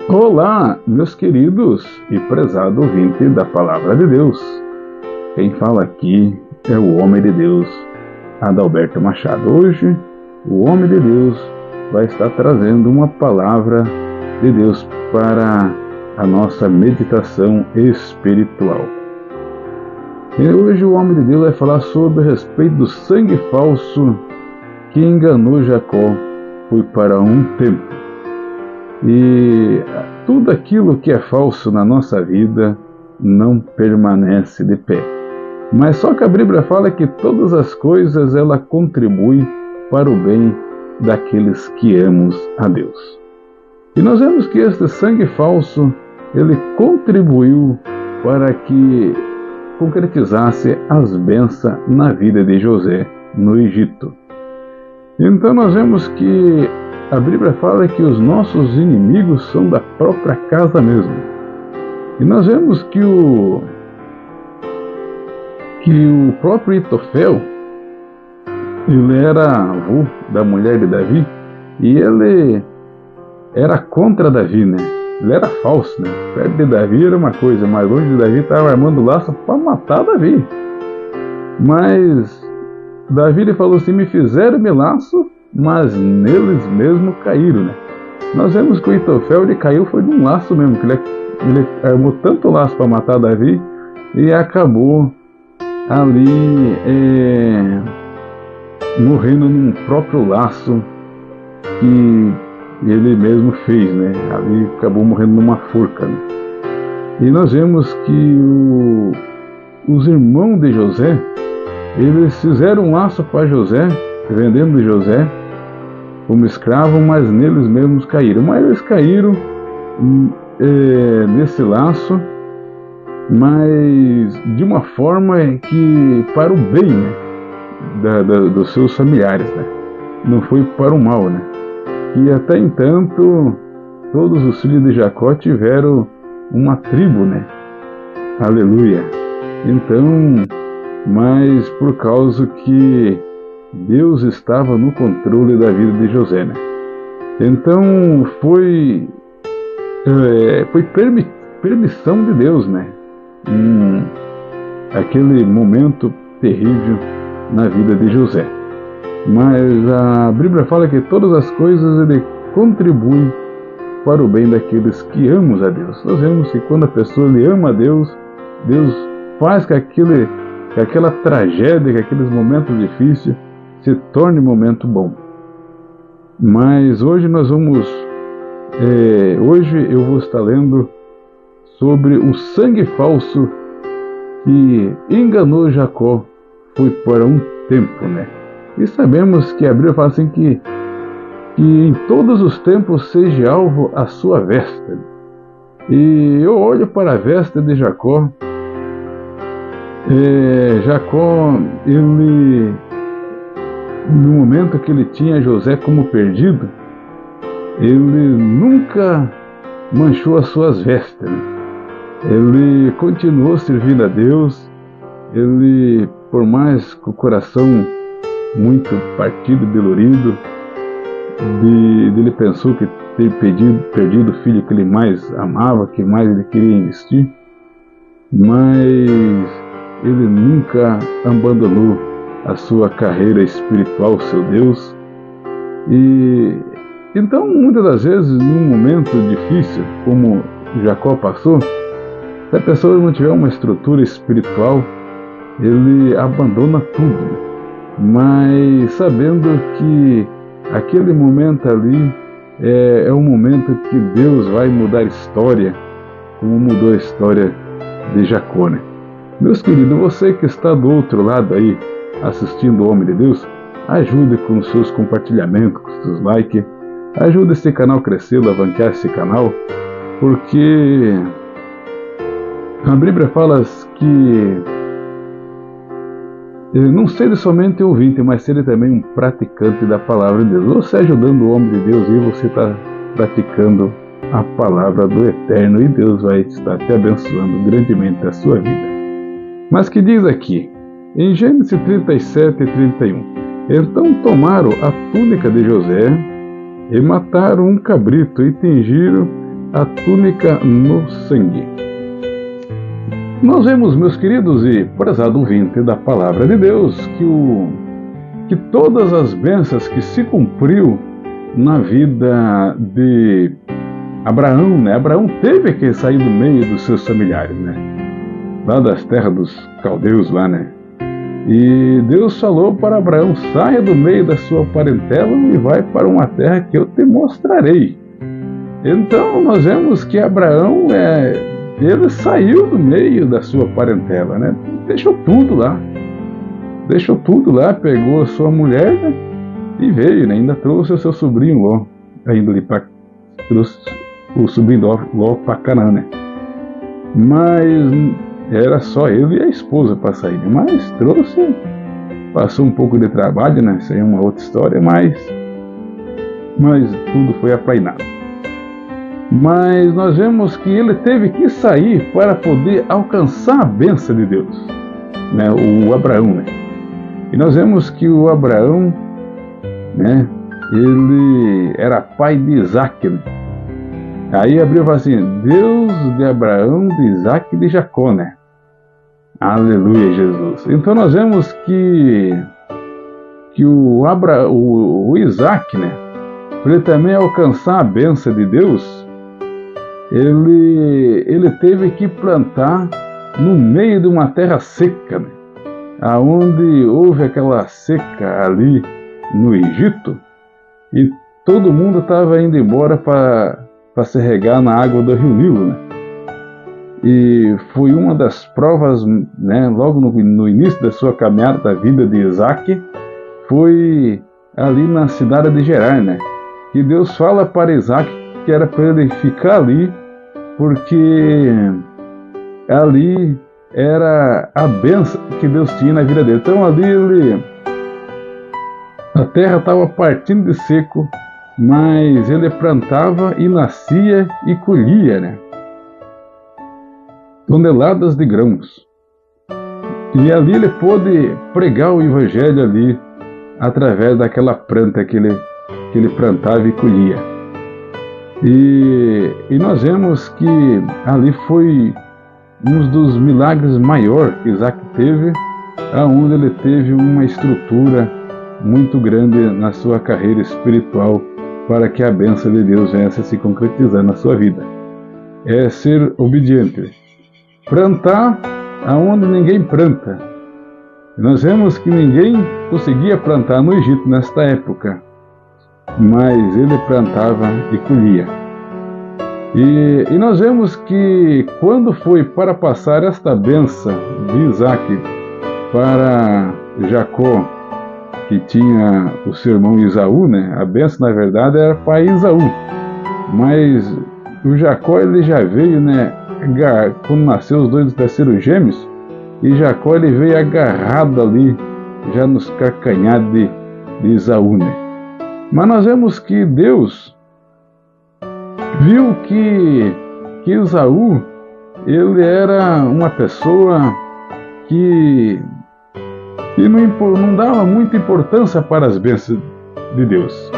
Olá, meus queridos e prezado ouvinte da Palavra de Deus. Quem fala aqui é o homem de Deus, Adalberto Machado. Hoje, o homem de Deus vai estar trazendo uma palavra de Deus para a nossa meditação espiritual. E hoje o homem de Deus vai falar sobre a respeito do sangue falso que enganou Jacó foi para um tempo. E tudo aquilo que é falso na nossa vida não permanece de pé. Mas só que a Bíblia fala que todas as coisas ela contribuem para o bem daqueles que amam a Deus. E nós vemos que este sangue falso ele contribuiu para que concretizasse as bênçãos na vida de José no Egito. Então nós vemos que a Bíblia fala que os nossos inimigos são da própria casa mesmo. E nós vemos que o próprio Itofel, ele era avô da mulher de Davi, e ele era contra Davi, né? Ele era falso, né? Perto de Davi era uma coisa, mas longe de Davi estava armando laço para matar Davi. Mas Davi ele falou assim: me fizeram-me laço, mas neles mesmo caíram, né? Nós vemos que o Itofel ele caiu foi de um laço mesmo, que ele armou tanto laço para matar Davi e acabou ali morrendo num próprio laço que ele mesmo fez, né? Ali acabou morrendo numa forca, né? E nós vemos que os irmãos de José, eles fizeram um laço para José, vendendo José como escravo, mas neles mesmos caíram. Mas eles caíram nesse laço, mas de uma forma que para o bem, né, dos seus familiares, né? Não foi para o mal, né? E até entanto todos os filhos de Jacó tiveram uma tribo, né? Aleluia! Então, mas por causa que Deus estava no controle da vida de José, né? Então foi permissão de Deus, né? Aquele momento terrível na vida de José. Mas a Bíblia fala que todas as coisas ele contribuem para o bem daqueles que amam a Deus. Nós vemos que quando a pessoa ele ama a Deus, Deus faz que aquela tragédia, que aqueles momentos difíceis se torne momento bom. Mas hoje hoje eu vou estar lendo sobre o sangue falso que enganou Jacó foi por um tempo, né? E sabemos que a Bíblia fala assim que em todos os tempos seja alvo a sua veste. E eu olho para a veste de Jacó. Jacó, ele, no momento que ele tinha José como perdido, ele nunca manchou as suas vestes, né? Ele continuou servindo a Deus. Ele, por mais com o coração muito partido e dolorido, ele pensou que ter perdido o filho que ele mais amava, que mais ele queria investir, mas ele nunca abandonou a sua carreira espiritual, o seu Deus. E então, muitas das vezes, num momento difícil, como Jacó passou, se a pessoa não tiver uma estrutura espiritual, ele abandona tudo, mas sabendo que aquele momento ali é um momento que Deus vai mudar a história, como mudou a história de Jacó, né? Meus queridos, você que está do outro lado aí, assistindo o Homem de Deus, ajude com os seus compartilhamentos, com os seus likes, ajude esse canal a crescer, alavancar esse canal, porque a Bíblia fala que não seja somente ouvinte, mas seja também um praticante da palavra de Deus. Você ajudando o homem de Deus e você está praticando a palavra do Eterno, e Deus vai estar te abençoando grandemente a sua vida. Mas que diz aqui, em Gênesis 37 e 31, então tomaram a túnica de José e mataram um cabrito e tingiram a túnica no sangue. Nós vemos, meus queridos e prezado ouvinte da Palavra de Deus, que todas as bênçãos que se cumpriu na vida de Abraão, né? Abraão teve que sair do meio dos seus familiares, né? Lá das terras dos caldeus, lá, né? E Deus falou para Abraão: saia do meio da sua parentela e vai para uma terra que eu te mostrarei. Então nós vemos que Abraão, ele saiu do meio da sua parentela, né? Deixou tudo lá, pegou a sua mulher, né? E veio, né? Ainda trouxe o seu sobrinho Ló, ainda ali trouxe o sobrinho Ló para Canaã, né? Mas era só ele e a esposa para sair, mas passou um pouco de trabalho, né? Isso aí é uma outra história, mas tudo foi aplainado. Mas nós vemos que ele teve que sair para poder alcançar a bênção de Deus, né? O Abraão, né? E nós vemos que o Abraão, né? Ele era pai de Isaac, né? Aí abriu e falou assim: Deus de Abraão, de Isaac e de Jacó, né? Aleluia, Jesus. Então nós vemos que o Isaac, né? Para ele também alcançar a bênção de Deus, ele teve que plantar no meio de uma terra seca, né? Aonde houve aquela seca ali no Egito, e todo mundo estava indo embora para se regar na água do rio Nilo, né? E foi uma das provas, né, logo no início da sua caminhada da vida de Isaac, foi ali na cidade de Gerar, né? Que Deus fala para Isaac que era para ele ficar ali, porque ali era a bênção que Deus tinha na vida dele. Então ali a terra estava partindo de seco, mas ele plantava e nascia e colhia, né? Toneladas de grãos. E ali ele pôde pregar o evangelho ali, através daquela planta que ele plantava e colhia. E nós vemos que ali foi um dos milagres maiores que Isaac teve, aonde ele teve uma estrutura muito grande na sua carreira espiritual, para que a bênção de Deus venha a se concretizar na sua vida. É ser obediente. Plantar aonde ninguém planta. Nós vemos que ninguém conseguia plantar no Egito nesta época, mas ele plantava e colhia. E nós vemos que quando foi para passar esta bênção de Isaac para Jacó, que tinha o seu irmão Esaú, né? A bênção na verdade era para Esaú, mas o Jacó ele já veio, né? Quando nasceu os dois terceiros gêmeos, e Jacó ele veio agarrado ali, já nos calcanhares de Esaú, né? Mas nós vemos que Deus viu que Esaú ele era uma pessoa que não dava muita importância para as bênçãos de Deus.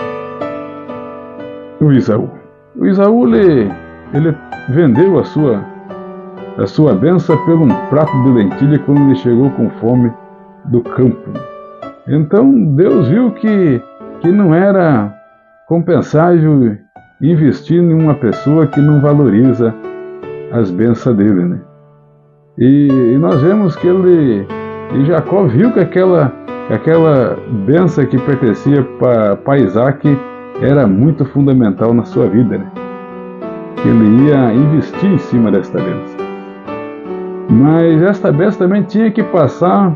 O Esaú ele vendeu a sua bênção por um prato de lentilha quando ele chegou com fome do campo. Então Deus viu que não era compensável investir em uma pessoa que não valoriza as bênçãos dele, né? E nós vemos que Jacó viu que aquela bênção que pertencia para Isaac era muito fundamental na sua vida, né? Ele ia investir em cima desta bênção. Mas esta bênção também tinha que passar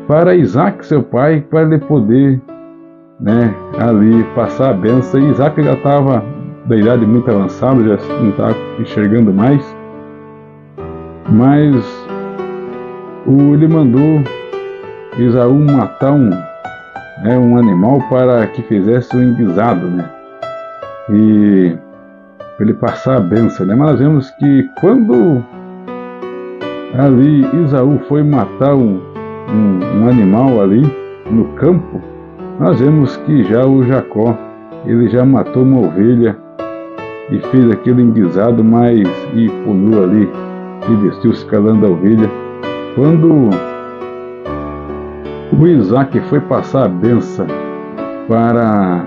para Isaac, seu pai, para ele poder, né, ali passar a bênção. E Isaac já estava da idade muito avançada, já não estava enxergando mais. Mas ele mandou Esaú matar um animal para que fizesse um enguisado, né? E para ele passar a bênção, né? Mas nós vemos que quando ali Esaú foi matar um animal ali no campo, nós vemos que já o Jacó, ele já matou uma ovelha e fez aquele enguisado, mas e pulou ali e vestiu-se calando a ovelha. Quando o Isaac foi passar a benção para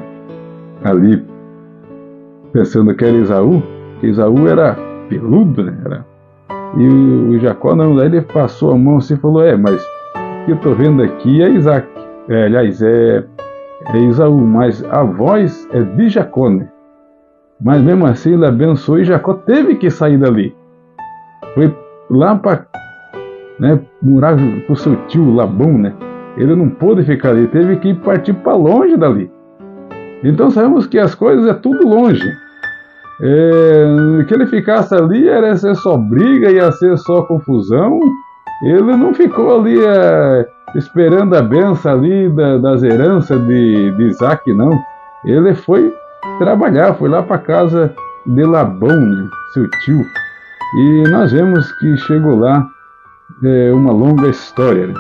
ali, pensando que era Esaú, que Esaú era peludo, né? E o Jacó não, daí ele passou a mão assim e falou: mas o que eu estou vendo aqui é Isaac, aliás, é Esaú, mas a voz é de Jacó, né? Mas mesmo assim ele abençoou e Jacó teve que sair dali. Foi lá para, né, morar com o seu tio Labão, né? Ele não pôde ficar ali, teve que partir para longe dali. Então sabemos que as coisas é tudo longe. Que ele ficasse ali ia ser só briga, ia ser só confusão. Ele não ficou ali esperando a benção ali das heranças de Isaac, não. Ele foi trabalhar, foi lá para casa de Labão, né, seu tio. E nós vemos que chegou lá uma longa história, né?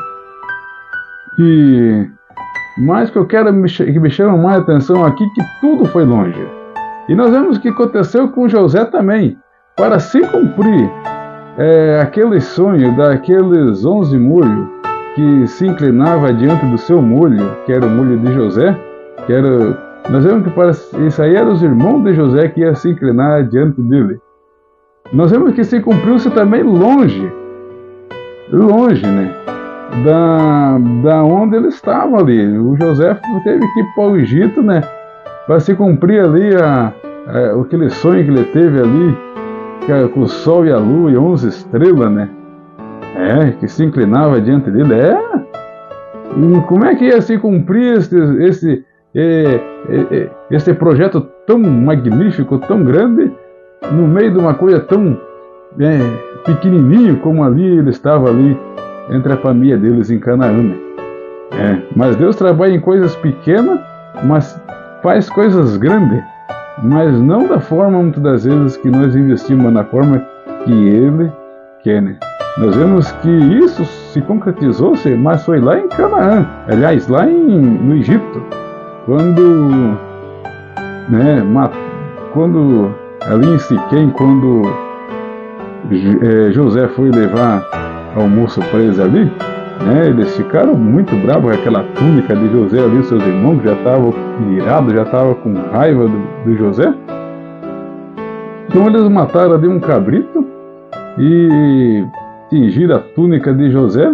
Mas que eu quero que me chama mais atenção aqui, que tudo foi longe. E nós vemos que aconteceu com José também. Para se cumprir aquele sonho daqueles 11 molhos que se inclinava diante do seu molho, que era o molho de José, nós vemos que isso aí eram os irmãos de José que iam se inclinar diante dele. Nós vemos que se cumpriu-se também longe, né? Da onde ele estava ali. O José teve que ir para o Egito, né? Para se cumprir ali aquele sonho que ele teve ali, com o sol e a lua e 11 estrelas, né? Que se inclinava diante dele. Como é que ia se cumprir esse projeto tão magnífico, tão grande, no meio de uma coisa tão pequenininho como ali ele estava ali entre a família deles em Canaã, né? Mas Deus trabalha em coisas pequenas, mas faz coisas grandes, mas não da forma, muitas das vezes, que nós investimos, na forma que Ele quer, né? Nós vemos que isso se concretizou, mas foi lá em Canaã, aliás, lá no Egito, quando ali em Siquém, quando José foi levar almoço para eles ali, né, eles ficaram muito bravos com aquela túnica de José ali, seus irmãos já estavam irados, já estavam com raiva do José. Então eles mataram ali um cabrito e tingiram a túnica de José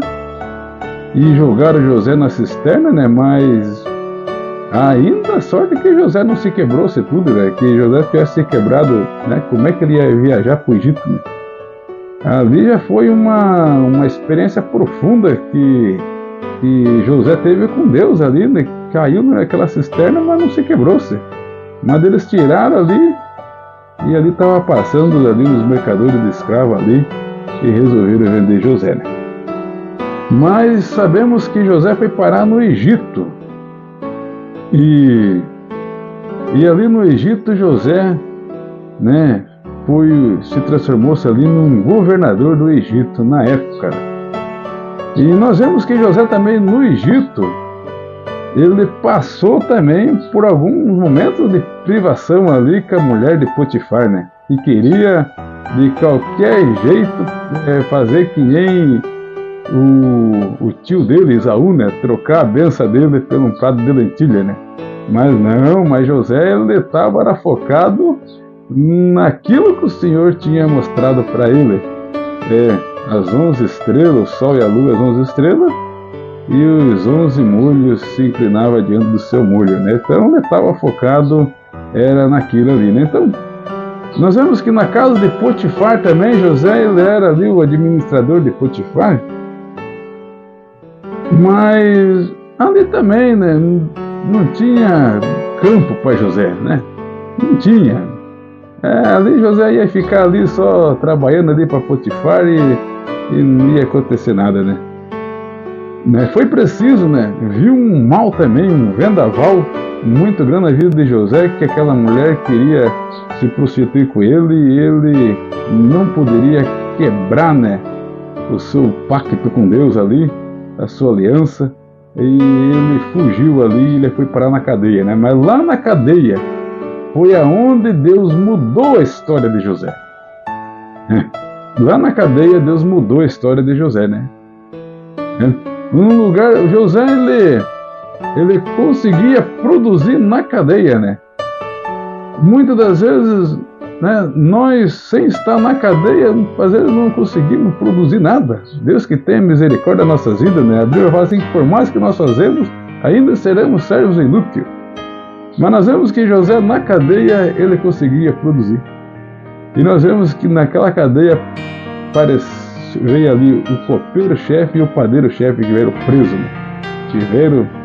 e jogaram José na cisterna, né, mas ainda a sorte que José não se quebrou, se tudo, né, que José tivesse se quebrado, né, como é que ele ia viajar para o Egito, né? Ali já foi uma experiência profunda que José teve com Deus ali, né? Caiu naquela cisterna, mas não se quebrou-se. Mas eles tiraram ali, e ali estava passando ali os mercadores de escravos ali, e resolveram vender José, né? Mas sabemos que José foi parar no Egito. E ali no Egito José, né, se transformou-se ali num governador do Egito na época. E nós vemos que José também no Egito, ele passou também por alguns momentos de privação ali com a mulher de Potifar, né? E queria de qualquer jeito fazer que nem o tio dele, Esaú, né? Trocar a benção dele por um prato de lentilha, né? Mas José, ele estava focado naquilo que o Senhor tinha mostrado para ele, as 11 estrelas, o sol e a lua, as 11 estrelas, e os 11 molhos se inclinavam diante do seu molho, né? Então ele estava focado, era naquilo ali, né? Então nós vemos que na casa de Potifar também, José, ele era ali o administrador de Potifar, mas ali também, né, não tinha campo para José, né? Não tinha. Ali José ia ficar ali só trabalhando ali para Potifar e não ia acontecer nada, né? Foi preciso, né? Viu um mal também, um vendaval muito grande na vida de José, que aquela mulher queria se prostituir com ele e ele não poderia quebrar, né, o seu pacto com Deus ali, a sua aliança, e ele fugiu ali e ele foi parar na cadeia, né? Mas lá na cadeia, foi aonde Deus mudou a história de José. Lá na cadeia, Deus mudou a história de José, né? Num lugar, José, ele conseguia produzir na cadeia, né? Muitas das vezes, né, nós, sem estar na cadeia, às vezes não conseguimos produzir nada. Deus que tem misericórdia das nossas vidas, né? A Bíblia fala assim, que por mais que nós fazemos, ainda seremos servos inúteis. Mas nós vemos que José, na cadeia, ele conseguia produzir. E nós vemos que naquela cadeia veio ali o copeiro-chefe e o padeiro-chefe que vieram presos. Né?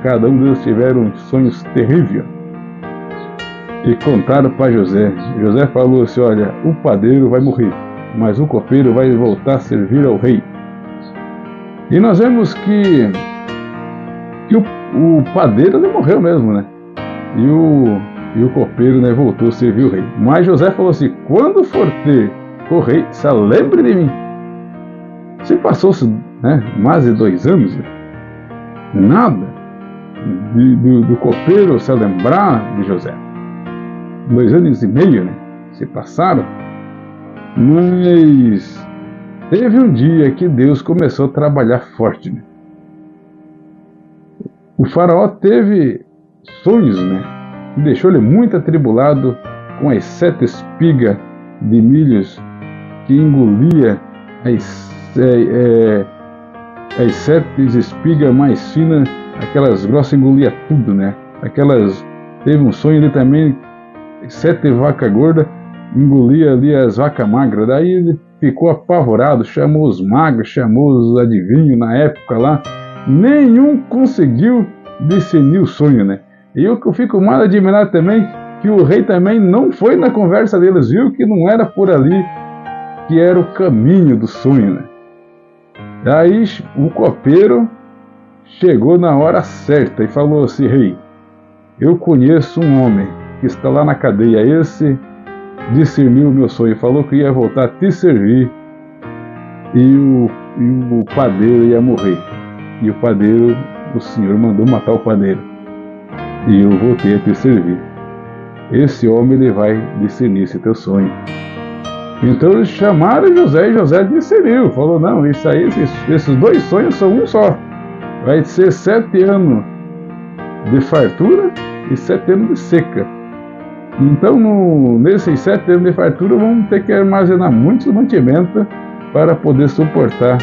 Cada um deles tiveram sonhos terríveis. E contaram para José. José falou assim, olha, o padeiro vai morrer, mas o copeiro vai voltar a servir ao rei. E nós vemos que o padeiro ele morreu mesmo, né? E o copeiro, né, voltou a servir o rei. Mas José falou assim, quando for ter o rei, se lembre de mim. Se passou-se, né, mais de 2 anos, né? Nada do copeiro se lembrar de José. 2 anos e meio, né, se passaram. Mas teve um dia que Deus começou a trabalhar forte, né? O faraó teve sonhos, né? E deixou ele muito atribulado com as 7 espigas de milhos que engolia as 7 espigas mais finas, aquelas grossas engolia tudo, né? Teve um sonho ali também, 7 vacas gordas engolia ali as vacas magras. Daí ele ficou apavorado, chamou os magos, chamou os adivinhos na época lá. Nenhum conseguiu discernir o sonho, né? E o que eu fico mais admirado também, que o rei também não foi na conversa deles, viu que não era por ali que era o caminho do sonho, né? Daí o copeiro chegou na hora certa e falou assim, rei, eu conheço um homem que está lá na cadeia, esse discerniu o meu sonho, falou que ia voltar a te servir e o padeiro ia morrer. E o padeiro, o Senhor mandou matar o padeiro. E eu voltei a te servir. Esse homem, ele vai discernir esse teu sonho. Então eles chamaram José e José discerniu. Falou, não, isso aí, esses 2 sonhos são um só. Vai ser 7 anos de fartura e 7 anos de seca. Então, nesses 7 anos de fartura, vamos ter que armazenar muitos mantimentos para poder suportar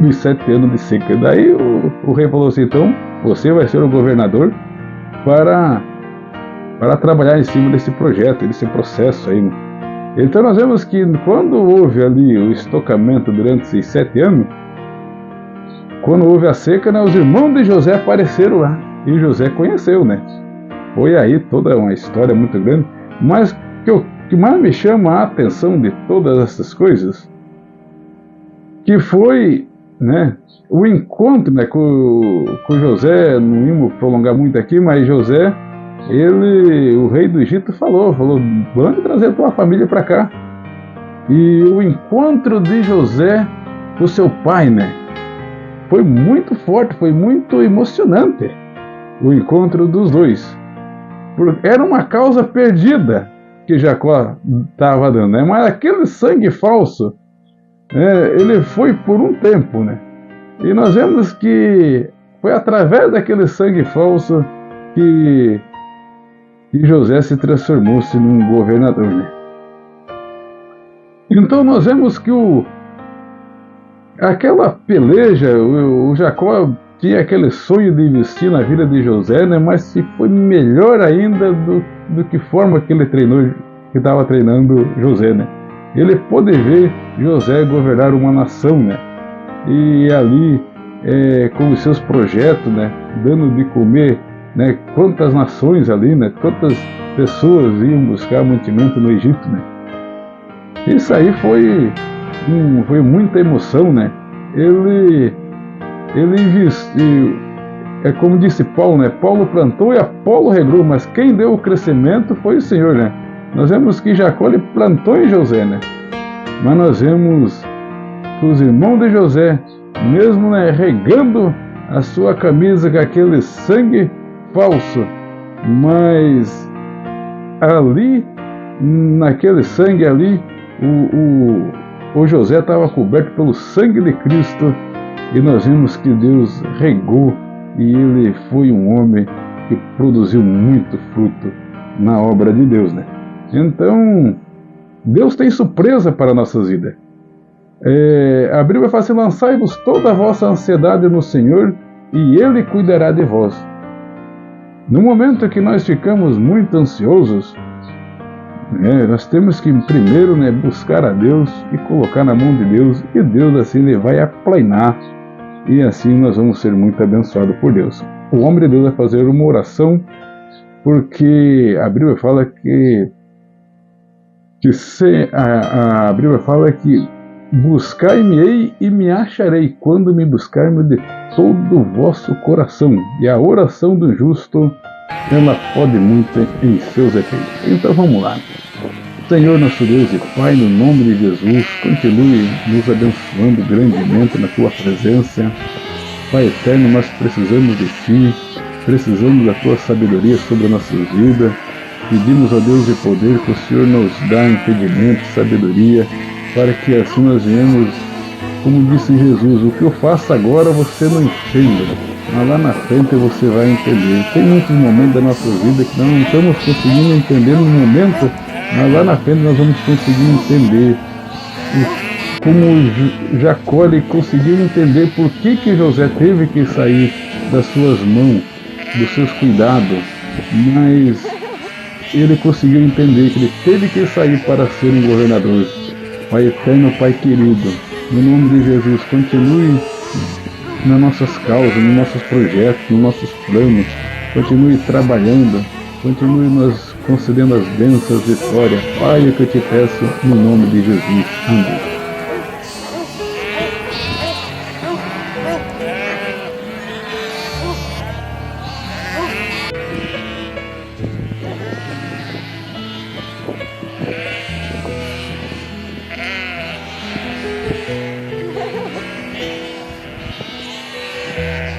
os 7 anos de seca. Daí o rei falou assim, então, você vai ser o governador para trabalhar em cima desse projeto, desse processo aí, né? Então nós vemos que quando houve ali o estocamento durante esses 7 anos, quando houve a seca, né, os irmãos de José apareceram lá, e José conheceu, né? Foi aí toda uma história muito grande, mas o que mais me chama a atenção de todas essas coisas, que foi, né, o encontro, né, com José. Não vamos prolongar muito aqui, mas José, o rei do Egito falou, vamos trazer a tua família para cá. E o encontro de José com seu pai, né, foi muito forte, foi muito emocionante, o encontro dos dois. Era uma causa perdida que Jacó estava dando, né, mas aquele sangue falso, ele foi por um tempo, né? E nós vemos que foi através daquele sangue falso que José se transformou-se num governador, né? Então nós vemos que aquela peleja, o Jacó tinha aquele sonho de investir na vida de José, né? Mas se foi melhor ainda do que forma que ele treinou, que estava treinando José, né? Ele pôde ver José governar uma nação, né? E ali, com os seus projetos, né? Dando de comer, né? Quantas nações ali, né? Quantas pessoas iam buscar mantimento no Egito, né? Isso aí foi muita emoção, né? Ele investiu, como disse Paulo, né? Paulo plantou e Apolo regou, mas quem deu o crescimento foi o Senhor, né? Nós vemos que Jacó ele plantou em José, né? Mas nós vemos que os irmãos de José, mesmo, né, regando a sua camisa com aquele sangue falso, mas ali, naquele sangue ali, o José estava coberto pelo sangue de Cristo, e nós vimos que Deus regou, e ele foi um homem que produziu muito fruto na obra de Deus, né? Então, Deus tem surpresa para a nossa vida. A Bíblia fala assim: lançai-vos toda a vossa ansiedade no Senhor, e Ele cuidará de vós. No momento que nós ficamos muito ansiosos, nós temos que primeiro buscar a Deus e colocar na mão de Deus, e Deus assim ele vai aplanar, e assim nós vamos ser muito abençoados por Deus. O homem de Deus vai fazer uma oração, porque a Bíblia fala a Bíblia fala que buscai-me-ei e me acharei, quando me buscarem de todo o vosso coração. E a oração do justo, ela pode muito em seus efeitos. Então vamos lá. Senhor nosso Deus e Pai, no nome de Jesus, continue nos abençoando grandemente na Tua presença. Pai eterno, nós precisamos de Ti, precisamos da Tua sabedoria sobre as nossas vidas. Pedimos a Deus de poder que o Senhor nos dá entendimento, sabedoria, para que assim nós venhamos, como disse Jesus: o que eu faço agora você não entende, mas lá na frente você vai entender. Tem muitos momentos da nossa vida que nós não estamos conseguindo entender no momento, mas lá na frente nós vamos conseguir entender. E como Jacó conseguiu entender por que José teve que sair das suas mãos, dos seus cuidados, mas ele conseguiu entender que ele teve que sair para ser um governador. Pai eterno, Pai querido, no nome de Jesus, continue nas nossas causas, nos nossos projetos, nos nossos planos, continue trabalhando, continue nos concedendo as bênçãos, vitória. Pai, é que eu te peço, no nome de Jesus. Amém.